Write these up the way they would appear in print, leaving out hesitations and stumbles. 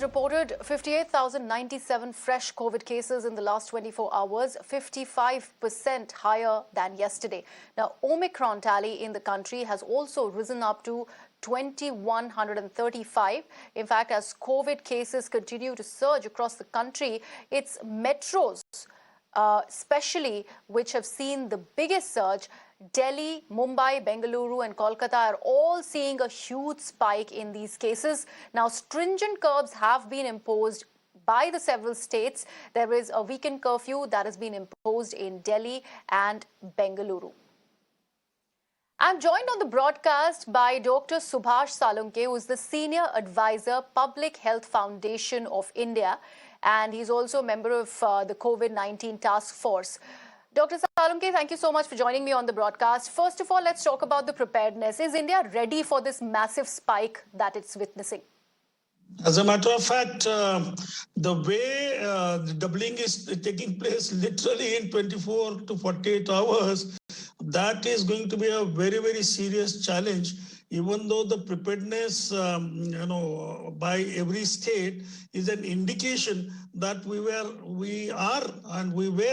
Reported 58,097 fresh COVID cases in the last 24 hours, 55% higher than yesterday. Now, Omicron tally in the country has also risen up to 2,135. In fact, as COVID cases continue to surge across the country, it's metros, especially, which have seen the biggest surge. Delhi, Mumbai, Bengaluru and Kolkata are all seeing a huge spike in these cases. Now, stringent curbs have been imposed by the several states. There is a weekend curfew that has been imposed in Delhi and Bengaluru. I'm joined on the broadcast by Dr. Subhash Salunke, who is the Senior Advisor, Public Health Foundation of India, and he's also a member of the COVID-19 Task Force. Dr. Salunke, thank you so much for joining me on the broadcast. First of all, let's talk about the preparedness. Is India ready for this massive spike that it's witnessing? As a matter of fact, the way the doubling is taking place literally in 24 to 48 hours, that is going to be a very, very serious challenge. Even though the preparedness, by every state is an indication that we were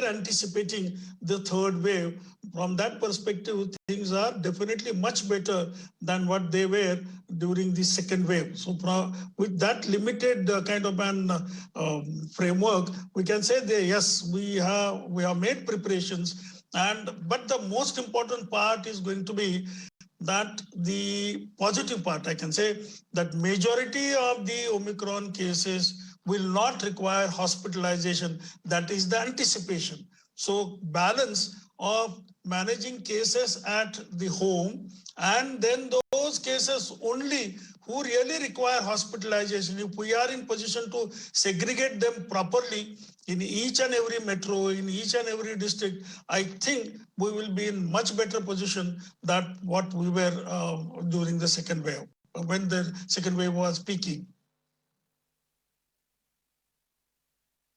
anticipating the third wave. From that perspective, things are definitely much better than what they were during the second wave. So with that limited kind of an framework, we can say that yes, we have made preparations. But the most important part is going to be that the positive part, I can say that majority of the Omicron cases will not require hospitalization. That is the anticipation. So balance of managing cases at the home and then those cases only who really require hospitalization. If we are in position to segregate them properly in each and every metro, in each and every district, I think we will be in much better position than what we were during the second wave, when the second wave was peaking.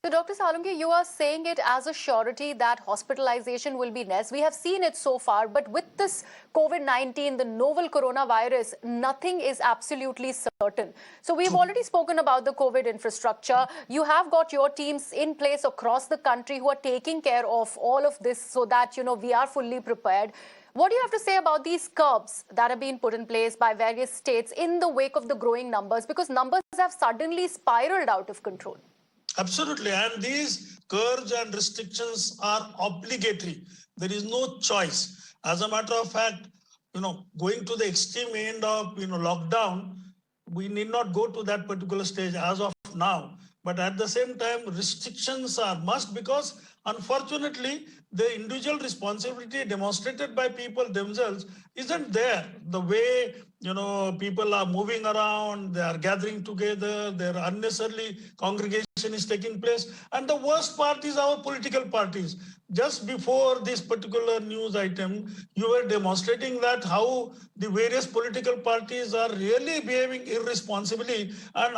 So, Dr. Salunke, you are saying it as a surety that hospitalization will be less. We have seen it so far, but with this COVID-19, the novel coronavirus, nothing is absolutely certain. So we've already spoken about the COVID infrastructure. You have got your teams in place across the country who are taking care of all of this so that, we are fully prepared. What do you have to say about these curbs that have been put in place by various states in the wake of the growing numbers? Because numbers have suddenly spiraled out of control. Absolutely. And these curbs and restrictions are obligatory. There is no choice. As a matter of fact, going to the extreme end of, lockdown, we need not go to that particular stage as of now. But at the same time, restrictions are must because unfortunately, the individual responsibility demonstrated by people themselves isn't there. The way, people are moving around, they are gathering together, their unnecessarily congregation is taking place. And the worst part is our political parties. Just before this particular news item, you were demonstrating that how the various political parties are really behaving irresponsibly and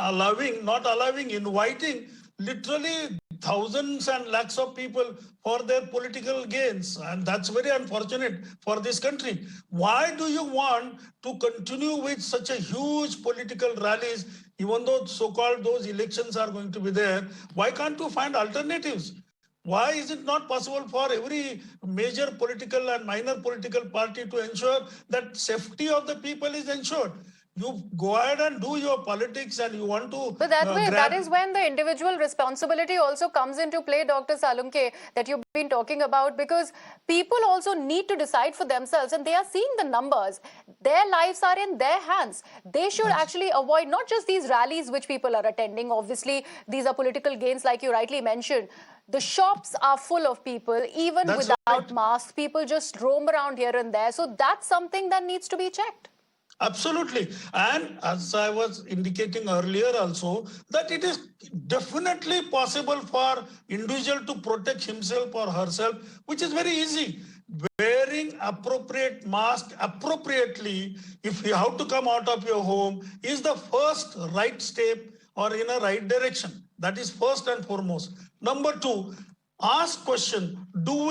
not allowing, inviting literally thousands and lakhs of people for their political gains. And that's very unfortunate for this country. Why do you want to continue with such a huge political rallies, even though so-called those elections are going to be there? Why can't you find alternatives? Why is it not possible for every major political and minor political party to ensure that safety of the people is ensured? You go ahead and do your politics and you want to... But that is when the individual responsibility also comes into play, Dr. Salunke, that you've been talking about, because people also need to decide for themselves and they are seeing the numbers. Their lives are in their hands. They should actually avoid not just these rallies which people are attending. Obviously, these are political gains, like you rightly mentioned. The shops are full of people, even without masks. People just roam around here and there. So that's something that needs to be checked. Absolutely. And as I was indicating earlier also, that it is definitely possible for individual to protect himself or herself, which is very easy. Wearing appropriate mask appropriately, if you have to come out of your home, is the first right step or in a right direction. That is first and foremost. Number two, ask question, do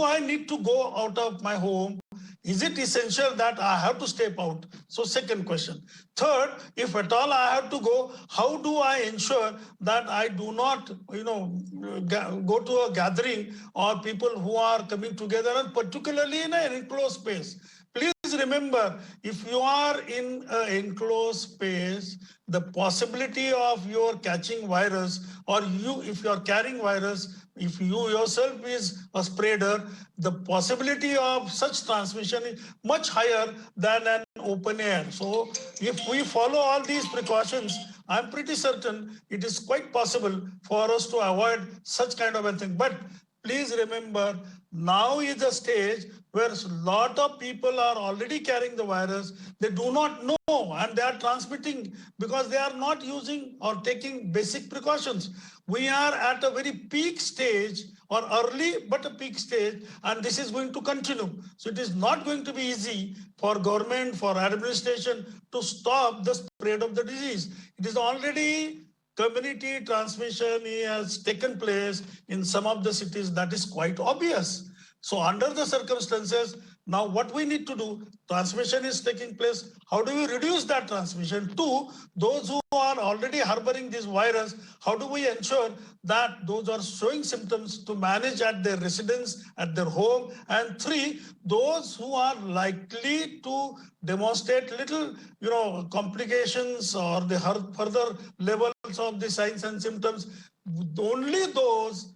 I need to go out of my home? Is it essential that I have to step out? So second question. Third, if at all I have to go, how do I ensure that I do not, go to a gathering or people who are coming together, and particularly in an enclosed space? Please remember, if you are in an enclosed space, the possibility of your catching virus, or if you are carrying virus, if you yourself is a spreader, the possibility of such transmission is much higher than an open air. So if we follow all these precautions, I'm pretty certain it is quite possible for us to avoid such kind of a thing. But please remember, now is the stage where a lot of people are already carrying the virus. They do not know, and they are transmitting because they are not using or taking basic precautions. We are at a very peak stage, or early but a peak stage, and this is going to continue. So it is not going to be easy for government, for administration to stop the spread of the disease. It is already community transmission has taken place in some of the cities. That is quite obvious. So under the circumstances, now what we need to do, transmission is taking place. How do we reduce that transmission? Two, those who are already harboring this virus, how do we ensure that those are showing symptoms to manage at their residence, at their home? And three, those who are likely to demonstrate little, complications or the further levels of the signs and symptoms, only those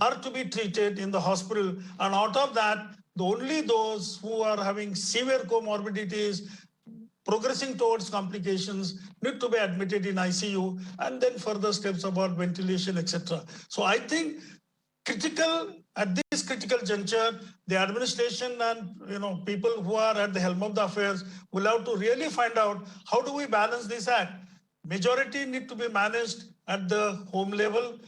are to be treated in the hospital. And out of that, only those who are having severe comorbidities, progressing towards complications, need to be admitted in ICU, and then further steps about ventilation, etc. So I think at this critical juncture, the administration and people who are at the helm of the affairs will have to really find out how do we balance this act. Majority need to be managed at the home level.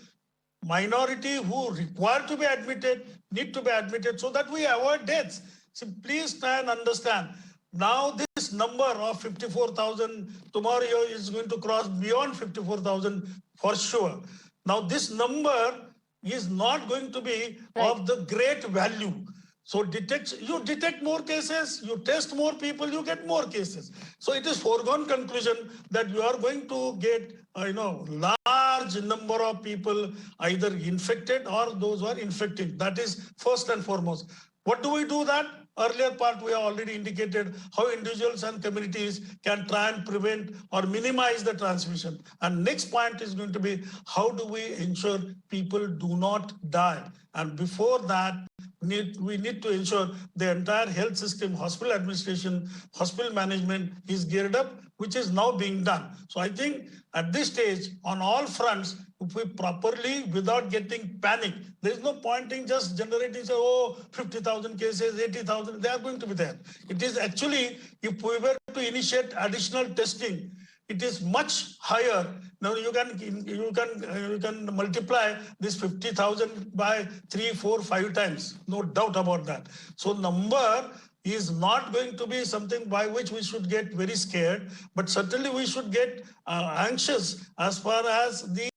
Minority who require to be admitted need to be admitted so that we avoid deaths. So please try and understand. Now this number of 54,000 tomorrow is going to cross beyond 54,000 for sure. Now this number is not going to be of the great value. So you detect more cases, you test more people, you get more cases. So it is foregone conclusion that you are going to get large number of people either infected or those who are infected. That is first and foremost. What do we do that? Earlier part, we have already indicated how individuals and communities can try and prevent or minimize the transmission. And next point is going to be, how do we ensure people do not die? And before that, we need to ensure the entire health system, hospital administration, hospital management is geared up, which is now being done. So I think at this stage, on all fronts, if we properly, without getting panic, there is no point in just generating, 50,000 cases, 80,000, they are going to be there. It is actually, if we were to initiate additional testing, it is much higher. Now you can multiply this 50,000 by 3, 4, 5 times. No doubt about that. So number is not going to be something by which we should get very scared, but certainly we should get anxious as far as the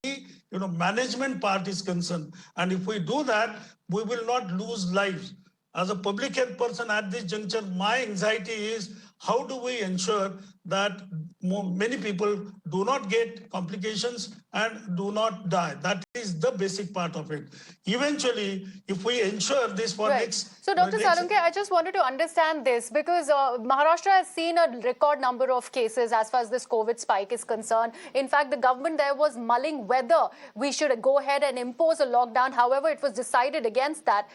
management part is concerned. And if we do that, we will not lose lives. As a public health person at this juncture, my anxiety is, how do we ensure that many people do not get complications and do not die? That is the basic part of it. Eventually, if we ensure this for next... So, Dr. Salunke, I just wanted to understand this because Maharashtra has seen a record number of cases as far as this COVID spike is concerned. In fact, the government there was mulling whether we should go ahead and impose a lockdown. However, it was decided against that.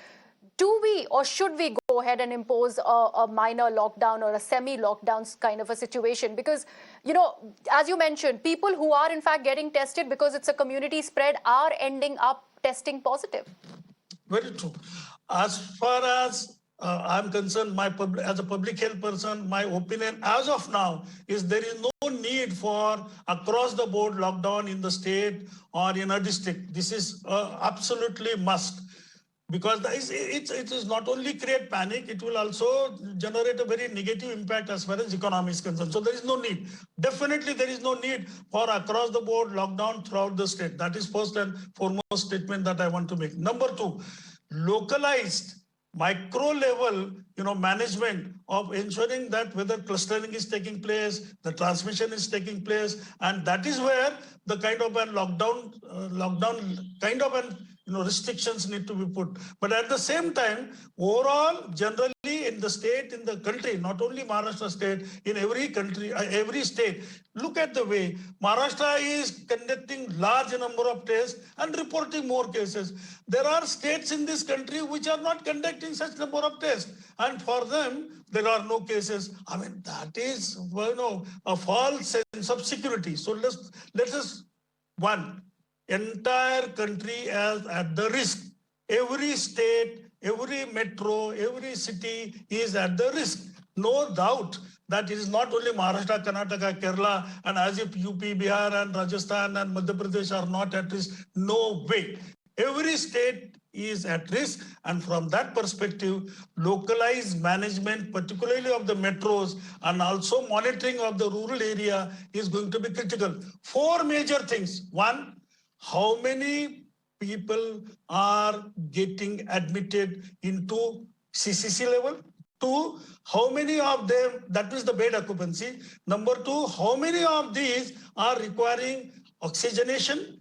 Do we or should we go ahead and impose a minor lockdown or a semi-lockdown kind of a situation? Because, as you mentioned, people who are in fact getting tested because it's a community spread are ending up testing positive. Very true. As far as I'm concerned, as a public health person, my opinion as of now is there is no need for across the board lockdown in the state or in a district. This is absolutely must. Because it is not only create panic, it will also generate a very negative impact as far as economy is concerned. So there is no need. Definitely there is no need for across the board lockdown throughout the state. That is first and foremost statement that I want to make. Number two, localized micro level, management of ensuring that whether clustering is taking place, the transmission is taking place, and that is where the kind of a lockdown kind of an restrictions need to be put. But at the same time, overall, generally in the state, in the country, not only Maharashtra state, in every country, every state, look at the way Maharashtra is conducting large number of tests and reporting more cases. There are states in this country which are not conducting such number of tests, and for them there are no cases. I mean, that is a false sense of security. So let us one entire country as at the risk. Every state, every metro, every city is at the risk. No doubt that it is not only Maharashtra, Karnataka, Kerala, and as if UP, Bihar, and Rajasthan and Madhya Pradesh are not at risk. No way. Every state is at risk, and from that perspective, localized management, particularly of the metros, and also monitoring of the rural area is going to be critical. Four major things. One, how many people are getting admitted into CCC level? Two, how many of them, that is the bed occupancy. Number two, how many of these are requiring oxygenation?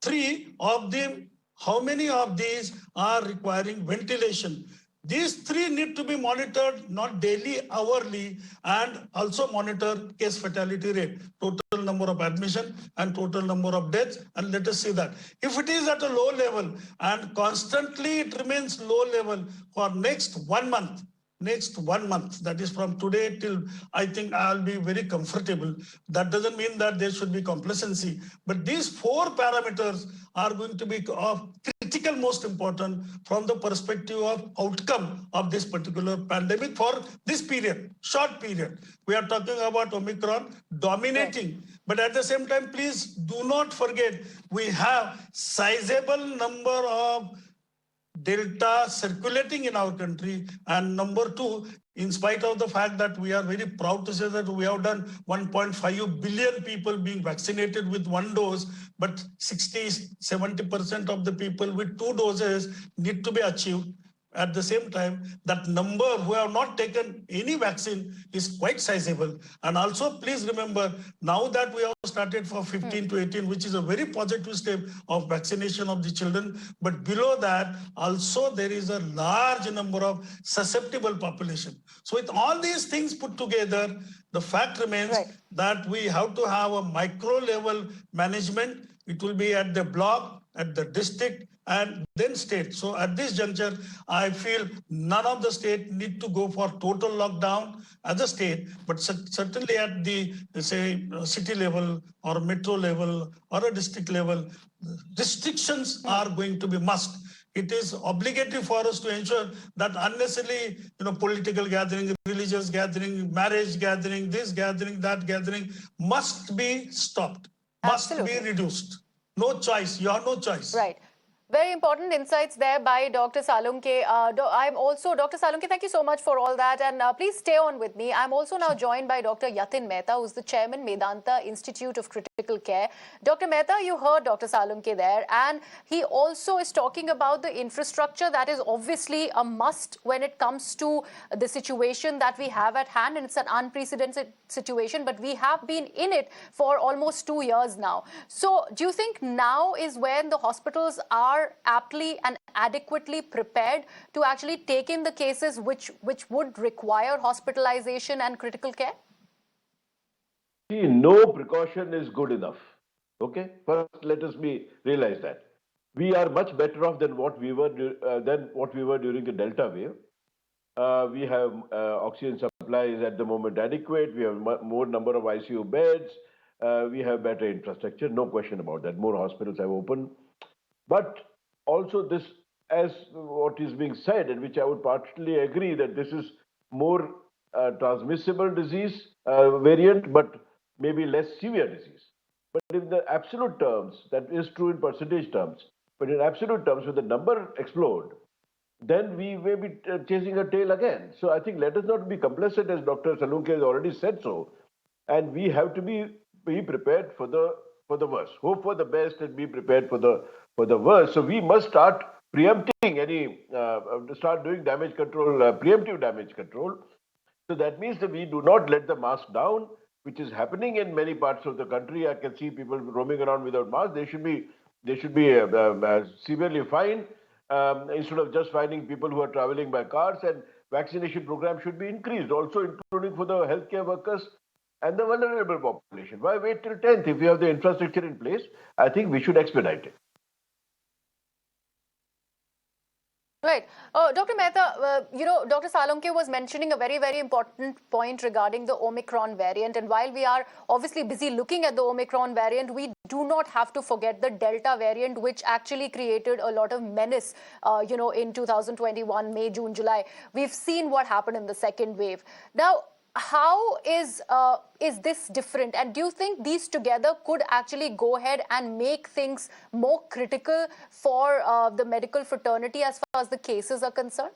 Three of them, how many of these are requiring ventilation? These three need to be monitored, not daily, hourly, and also monitor case fatality rate, total number of admission and total number of deaths. And let us see that. If it is at a low level and constantly it remains low level for next 1 month, that is from today till I think I'll be very comfortable. That doesn't mean that there should be complacency, but these four parameters are going to be of critical most important from the perspective of outcome of this particular pandemic for this period, short period. We are talking about Omicron dominating, but at the same time, please do not forget, we have sizable number of Delta circulating in our country. And number two, in spite of the fact that we are very proud to say that we have done 1.5 billion people being vaccinated with one dose, but 60-70% of the people with two doses need to be achieved. At the same time, that number who have not taken any vaccine is quite sizable. And also, please remember, now that we have started for 15 to 18, which is a very positive step of vaccination of the children, but below that, also there is a large number of susceptible population. So with all these things put together, the fact remains that we have to have a micro level management. It will be at the block, at the district, and then state. So at this juncture, I feel none of the state need to go for total lockdown as a state, but certainly at the, say, city level or metro level or a district level, restrictions are going to be must. It is obligatory for us to ensure that unnecessarily, political gathering, religious gathering, marriage gathering, this gathering, that gathering must be stopped, must be reduced. No choice. You have no choice. Right. Very important insights there by Dr. Salunke. I'm also, Dr. Salunke, thank you so much for all that. And please stay on with me. I'm also now joined by Dr. Yatin Mehta, who's the chairman, Medanta Institute of Critical Care. Dr. Mehta, you heard Dr. Salunke there. And he also is talking about the infrastructure that is obviously a must when it comes to the situation that we have at hand. And it's an unprecedented situation, but we have been in it for almost 2 years now. So do you think now is when the hospitals are aptly and adequately prepared to actually take in the cases which would require hospitalization and critical care? See, no precaution is good enough. Okay, first let us realize that we are much better off than what we were during the Delta wave. We have oxygen supply is at the moment adequate. We have more number of ICU beds. We have better infrastructure. No question about that. More hospitals have opened. But also this, as what is being said, and which I would partly agree, that this is more transmissible disease variant, but maybe less severe disease. But in the absolute terms, that is true in percentage terms, but in absolute terms, when the number explode, then we may be chasing a tail again. So I think let us not be complacent, as Dr. Salunke has already said so, and we have to be prepared for the worst. Hope for the best and be prepared for the worst. So we must start preempting any, start doing damage control, preemptive damage control. So that means that we do not let the mask down, which is happening in many parts of the country. I can see people roaming around without masks. They should be severely fined, instead of just finding people who are traveling by cars. And vaccination program should be increased, also including for the healthcare workers and the vulnerable population. Why wait till 10th? If we have the infrastructure in place, I think we should expedite it. Right. Dr. Mehta, Dr. Salunke was mentioning a very, very important point regarding the Omicron variant. And while we are obviously busy looking at the Omicron variant, we do not have to forget the Delta variant, which actually created a lot of menace, in 2021, May, June, July. We've seen what happened in the second wave. Now, how is this different, and do you think these together could actually go ahead and make things more critical for the medical fraternity as far as the cases are concerned?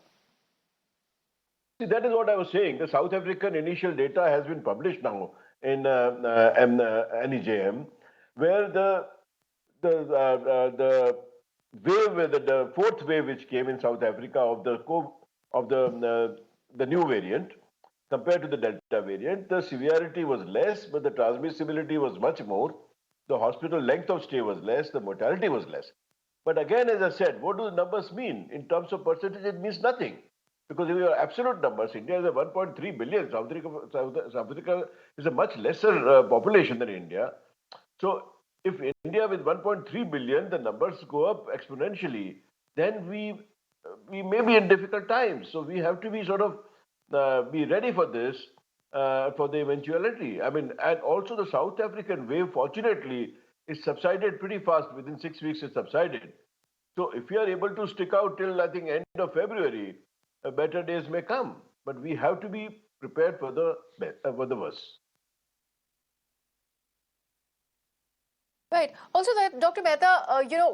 See, that is what I was saying. The South African initial data has been published now in NEJM, where the wave, the fourth wave which came in South Africa of the new variant, compared to the Delta variant, the severity was less, but the transmissibility was much more. The hospital length of stay was less, the mortality was less. But again, as I said, what do the numbers mean? In terms of percentage, it means nothing. Because if you have absolute numbers, India is a 1.3 billion. South Africa is a much lesser population than India. So if India with 1.3 billion, the numbers go up exponentially, then we may be in difficult times. So we have to be sort of be ready for this, for the eventuality. I mean, and also the South African wave, fortunately, is subsided pretty fast. Within 6 weeks, it subsided. So if we are able to stick out till, I think, end of February, better days may come. But we have to be prepared for the worst. Right. Also, Dr. Mehta,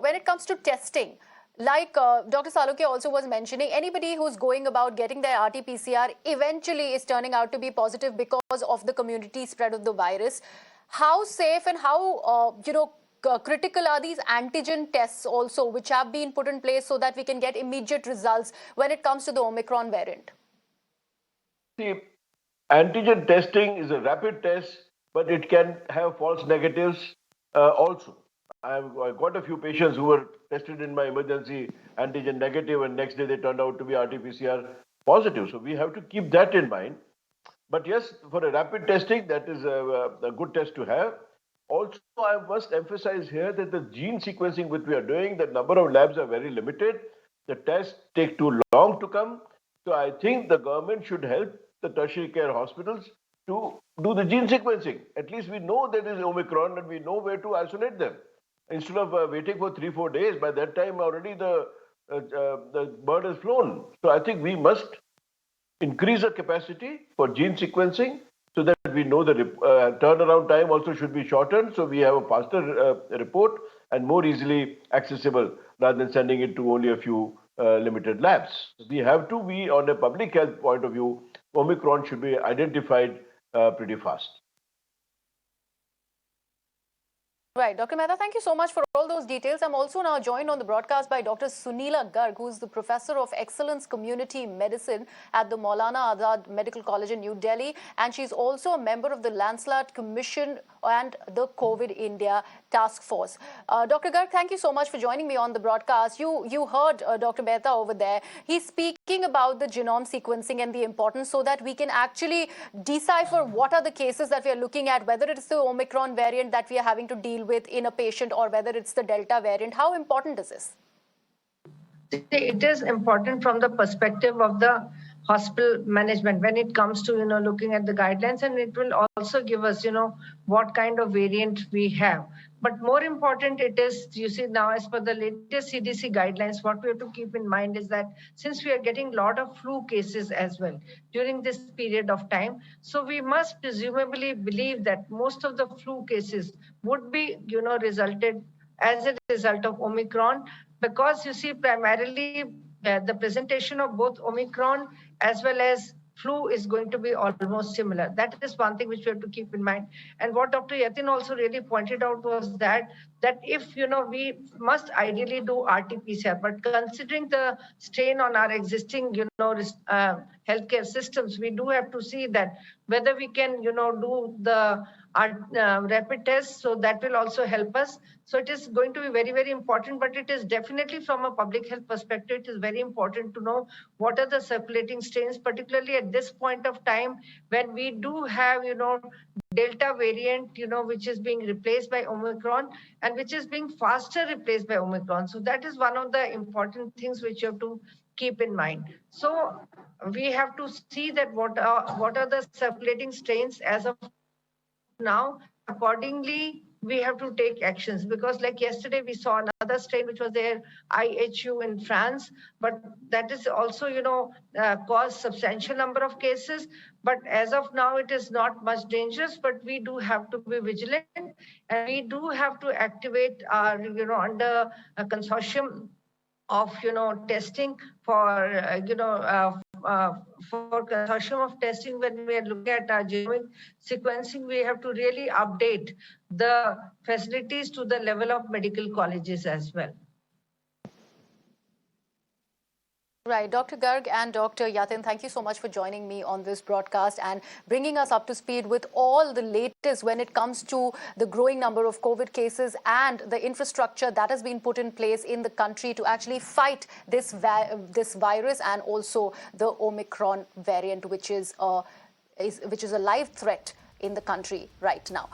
when it comes to testing, like Dr. Salunke also was mentioning, anybody who's going about getting their RT-PCR eventually is turning out to be positive because of the community spread of the virus. How safe and how, critical are these antigen tests also, which have been put in place so that we can get immediate results when it comes to the Omicron variant? See, antigen testing is a rapid test, but it can have false negatives also. I've got a few patients who were tested in my emergency antigen negative, and next day they turned out to be RT-PCR positive. So we have to keep that in mind. But yes, for a rapid testing, that is a good test to have. Also, I must emphasize here that the gene sequencing which we are doing, the number of labs are very limited. The tests take too long to come. So I think the government should help the tertiary care hospitals to do the gene sequencing. At least we know that is Omicron and we know where to isolate them. Instead of waiting for 3-4 days, by that time already the bird has flown. So I think we must increase the capacity for gene sequencing so that we know the turnaround time also should be shortened, so we have a faster report and more easily accessible rather than sending it to only a few limited labs. We have to be, on a public health point of view, Omicron should be identified pretty fast. Right. Dr. Mehta, thank you so much for all those details. I'm also now joined on the broadcast by Dr. Sunila Garg, who is the Professor of Excellence Community Medicine at the Maulana Azad Medical College in New Delhi. And she's also a member of the Lancelot Commission and the COVID India Task Force. Dr. Garg, thank you so much for joining me on the broadcast. You heard Dr. Mehta over there. He's speaking about the genome sequencing and the importance so that we can actually decipher what are the cases that we are looking at, whether it's the Omicron variant that we are having to deal with in a patient or whether it's the Delta variant. How important is this? It is important from the perspective of the hospital management when it comes to looking at the guidelines, and it will also give us what kind of variant we have. But more important it is, you see, now as per the latest CDC guidelines, what we have to keep in mind is that since we are getting a lot of flu cases as well during this period of time, so we must presumably believe that most of the flu cases would be resulted as a result of Omicron, because you see primarily the presentation of both Omicron as well as flu is going to be almost similar. That is one thing which we have to keep in mind. And what Dr. Yatin also really pointed out was that if, we must ideally do RT-PCR, but considering the strain on our existing, healthcare systems, we do have to see that whether we can, do the rapid tests, so that will also help us. So it is going to be very, very important, but it is definitely from a public health perspective, it is very important to know what are the circulating strains, particularly at this point of time when we do have, Delta variant, which is being replaced by Omicron and which is being faster replaced by Omicron. So that is one of the important things which you have to keep in mind. So we have to see that what are the circulating strains as of now. Accordingly, we have to take actions, because like yesterday we saw another strain which was there, IHU in France, but that is also, caused substantial number of cases. But as of now, it is not much dangerous, but we do have to be vigilant, and we do have to activate our, under a consortium of, testing for, for consortium of testing. When we are looking at our genomic sequencing, we have to really update the facilities to the level of medical colleges as well. Right. Dr. Garg and Dr. Yatin, thank you so much for joining me on this broadcast and bringing us up to speed with all the latest when it comes to the growing number of COVID cases and the infrastructure that has been put in place in the country to actually fight this virus, and also the Omicron variant, which is a live threat in the country right now.